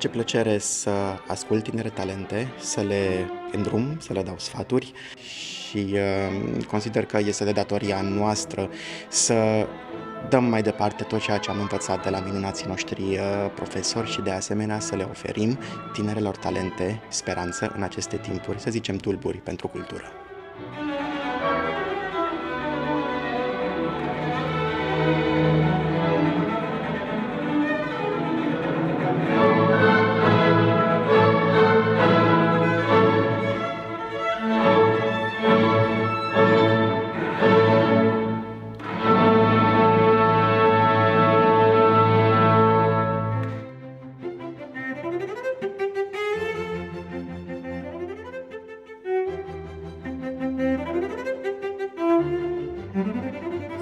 face plăcere să ascult tinere talente, să le îndrum, să le dau sfaturi și consider că este de datoria noastră să dăm mai departe tot ceea ce am învățat de la minunații noștri profesori și de asemenea să le oferim tinerelor talente speranță în aceste timpuri, să zicem tulburi pentru cultură.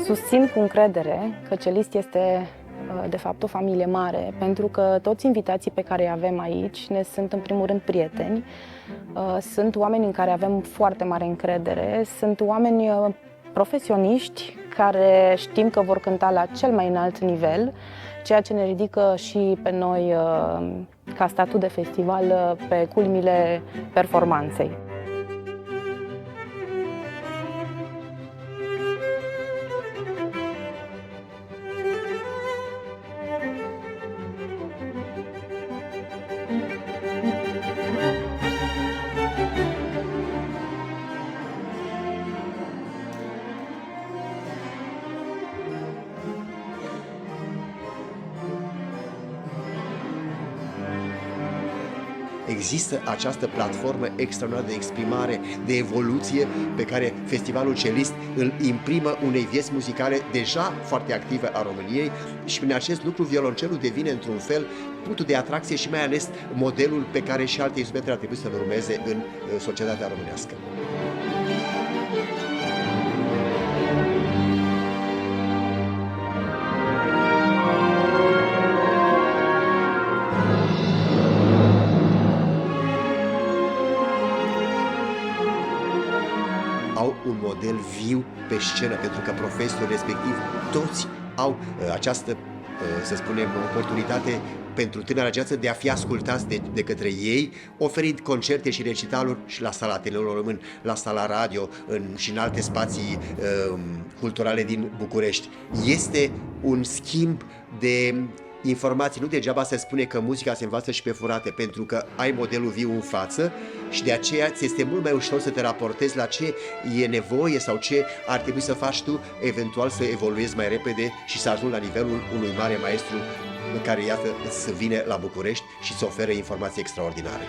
Susțin cu încredere că Celist este de fapt o familie mare, pentru că toți invitații pe care îi avem aici ne sunt în primul rând prieteni, sunt oameni în care avem foarte mare încredere, sunt oameni profesioniști care știm că vor cânta la cel mai înalt nivel, ceea ce ne ridică și pe noi ca statut de festival pe culmile performanței. Există această platformă extraordinară de exprimare, de evoluție pe care Festivalul Celist îl imprimă unei vieți muzicale deja foarte active a României și prin acest lucru violoncelul devine într-un fel punctul de atracție și mai ales modelul pe care și alte instrumente ar trebui să-l urmeze în societatea românească. Au un model viu pe scenă, pentru că profesorii respectiv toți au această, să spunem, oportunitate pentru tânăra generație de a fi ascultați de către ei, oferind concerte și recitaluri și la Sala Ateneului Român, la Sala Radio și în alte spații culturale din București. Este un schimb de informații. Nu degeaba se spune că muzica se învață și pe furate, pentru că ai modelul viu în față și de aceea ți este mult mai ușor să te raportezi la ce e nevoie sau ce ar trebui să faci tu, eventual să evoluezi mai repede și să ajungi la nivelul unui mare maestru care, iată, să vine la București și să ofere informații extraordinare.